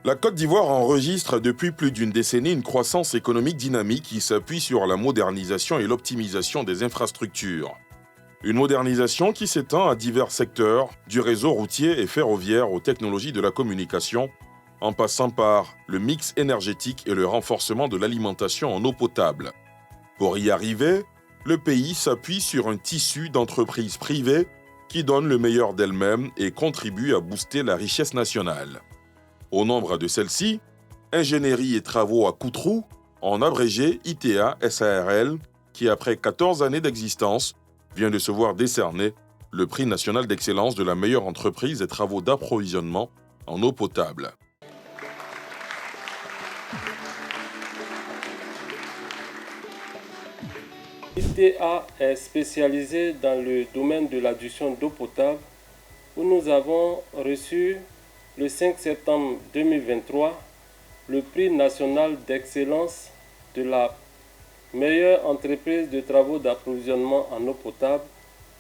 La Côte d'Ivoire enregistre depuis plus d'une décennie une croissance économique dynamique qui s'appuie sur la modernisation et l'optimisation des infrastructures. Une modernisation qui s'étend à divers secteurs, du réseau routier et ferroviaire aux technologies de la communication, en passant par le mix énergétique et le renforcement de l'alimentation en eau potable. Pour y arriver, le pays s'appuie sur un tissu d'entreprises privées qui donnent le meilleur d'elles-mêmes et contribuent à booster la richesse nationale. Au nombre de celles-ci, Ingénierie et Travaux à Coutrou, en abrégé ITA SARL, qui après 14 années d'existence, vient de se voir décerner le prix national d'excellence de la meilleure entreprise des travaux d'approvisionnement en eau potable. ITA est spécialisé dans le domaine de l'adduction d'eau potable où nous avons reçu le 5 septembre 2023 le prix national d'excellence de la meilleure entreprise de travaux d'approvisionnement en eau potable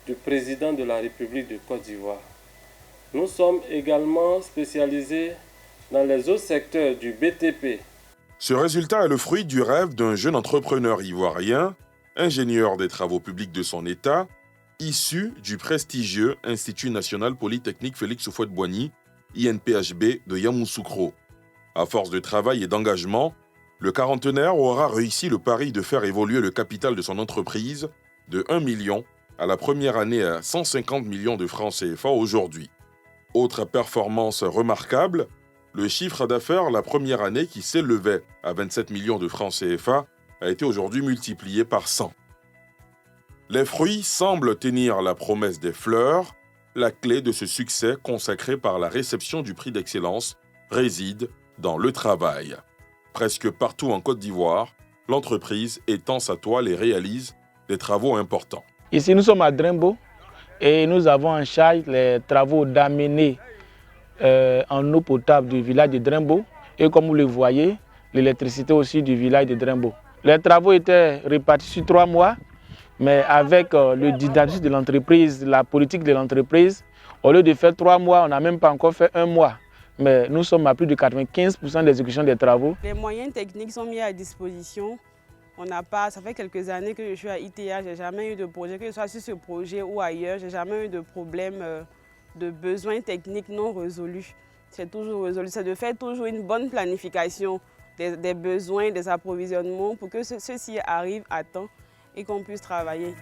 du président de la République de Côte d'Ivoire. Nous sommes également spécialisés dans les autres secteurs du BTP. Ce résultat est le fruit du rêve d'un jeune entrepreneur ivoirien, ingénieur des travaux publics de son État, issu du prestigieux Institut national polytechnique Félix Houphouët-Boigny, INPHB de Yamoussoukro. À force de travail et d'engagement, le quarantenaire aura réussi le pari de faire évoluer le capital de son entreprise de 1 million à la première année à 150 millions de francs CFA aujourd'hui. Autre performance remarquable, le chiffre d'affaires la première année qui s'élevait à 27 millions de francs CFA a été aujourd'hui multiplié par 100. Les fruits semblent tenir la promesse des fleurs. La clé de ce succès consacré par la réception du prix d'excellence réside dans le travail. Presque partout en Côte d'Ivoire, l'entreprise étend sa toile et réalise des travaux importants. Ici, nous sommes à Drembo et nous avons en charge les travaux d'amener en eau potable du village de Drembo et comme vous le voyez, l'électricité aussi du village de Drembo. Les travaux étaient répartis sur 3 mois, mais avec le dynamisme de l'entreprise, la politique de l'entreprise, au lieu de faire 3 mois, on n'a même pas encore fait 1 mois. Mais nous sommes à plus de 95% d'exécution des travaux. Les moyens techniques sont mis à disposition. Ça fait quelques années que je suis à ITA, je n'ai jamais eu de projet, que ce soit sur ce projet ou ailleurs, je n'ai jamais eu de problème de besoins techniques non résolus. C'est toujours résolu, c'est de faire toujours une bonne planification des besoins, des approvisionnements pour que ceux-ci arrivent à temps et qu'on puisse travailler.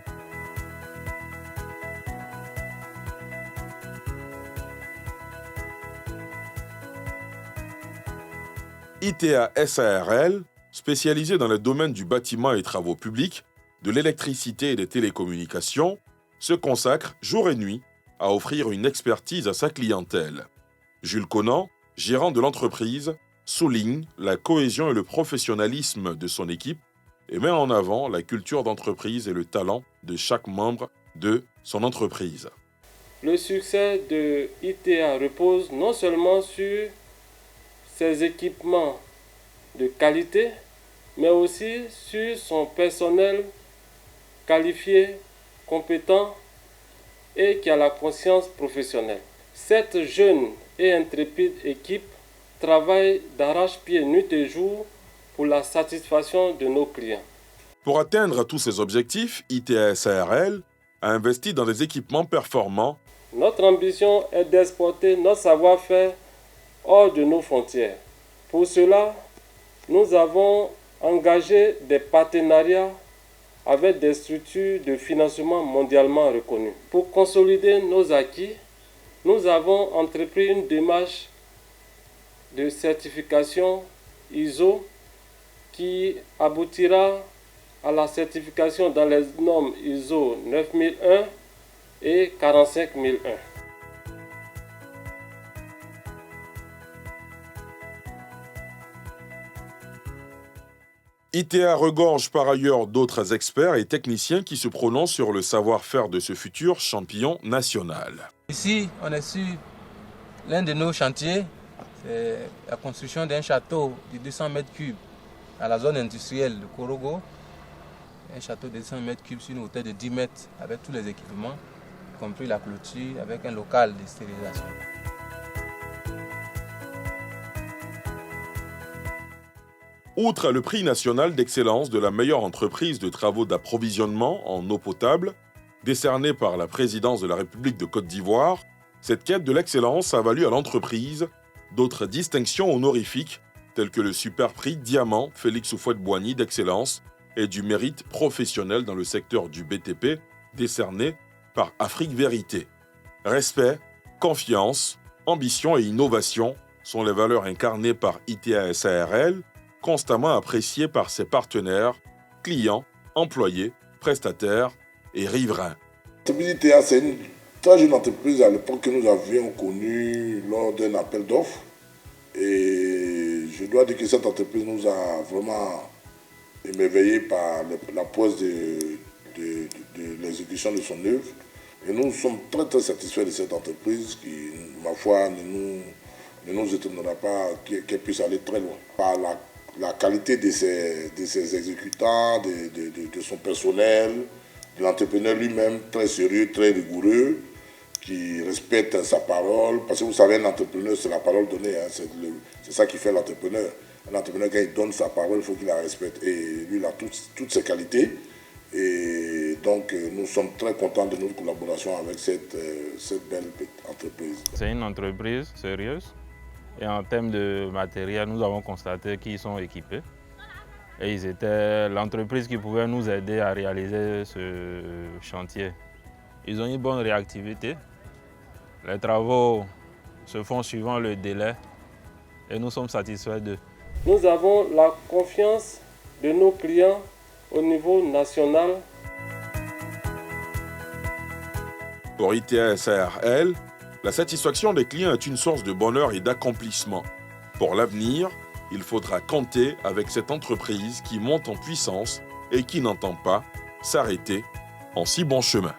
ITA SARL, spécialisé dans le domaine du bâtiment et travaux publics, de l'électricité et des télécommunications, se consacre jour et nuit à offrir une expertise à sa clientèle. Jules Conan, gérant de l'entreprise, souligne la cohésion et le professionnalisme de son équipe et met en avant la culture d'entreprise et le talent de chaque membre de son entreprise. Le succès de ITA repose non seulement sur ses équipements de qualité, mais aussi sur son personnel qualifié, compétent et qui a la conscience professionnelle. Cette jeune et intrépide équipe travaille d'arrache-pied nuit et jour pour la satisfaction de nos clients. Pour atteindre tous ces objectifs, ITA SARL a investi dans des équipements performants. Notre ambition est d'exporter notre savoir-faire hors de nos frontières. Pour cela, nous avons engagé des partenariats avec des structures de financement mondialement reconnues. Pour consolider nos acquis, nous avons entrepris une démarche de certification ISO qui aboutira à la certification dans les normes ISO 9001 et 45001. ITA regorge par ailleurs d'autres experts et techniciens qui se prononcent sur le savoir-faire de ce futur champion national. Ici, on est sur l'un de nos chantiers, c'est la construction d'un château de 200 mètres cubes à la zone industrielle de Korogo. Un château de 200 mètres cubes sur une hauteur de 10 mètres avec tous les équipements, y compris la clôture, avec un local de stérilisation. Outre le prix national d'excellence de la meilleure entreprise de travaux d'approvisionnement en eau potable, décerné par la présidence de la République de Côte d'Ivoire, cette quête de l'excellence a valu à l'entreprise d'autres distinctions honorifiques telles que le super prix Diamant Félix Houphouët-Boigny d'excellence et du mérite professionnel dans le secteur du BTP, décerné par Afrique Vérité. Respect, confiance, ambition et innovation sont les valeurs incarnées par ITA SARL, constamment appréciées par ses partenaires, clients, employés, prestataires et riverains. ITA, c'est une très jeune entreprise à l'époque que nous avions connue lors d'un appel d'offres. Et je dois dire que cette entreprise nous a vraiment émerveillés par la pose de l'exécution de son œuvre. Et nous sommes très très satisfaits de cette entreprise qui, ma foi, ne nous étonnera pas qu'elle puisse aller très loin. Par la qualité de ses exécutants, de son personnel, de l'entrepreneur lui-même, très sérieux, très rigoureux, qui respecte sa parole. Parce que vous savez, un entrepreneur, c'est la parole donnée. Hein, c'est ça qui fait l'entrepreneur. Un entrepreneur, quand il donne sa parole, il faut qu'il la respecte. Et lui, il a toutes ses qualités. Et donc, nous sommes très contents de notre collaboration avec cette belle entreprise. C'est une entreprise sérieuse. Et en termes de matériel, nous avons constaté qu'ils sont équipés. Et ils étaient l'entreprise qui pouvait nous aider à réaliser ce chantier. Ils ont une bonne réactivité. Les travaux se font suivant le délai et nous sommes satisfaits d'eux. Nous avons la confiance de nos clients au niveau national. Pour ITA SARL, la satisfaction des clients est une source de bonheur et d'accomplissement. Pour l'avenir, il faudra compter avec cette entreprise qui monte en puissance et qui n'entend pas s'arrêter en si bon chemin.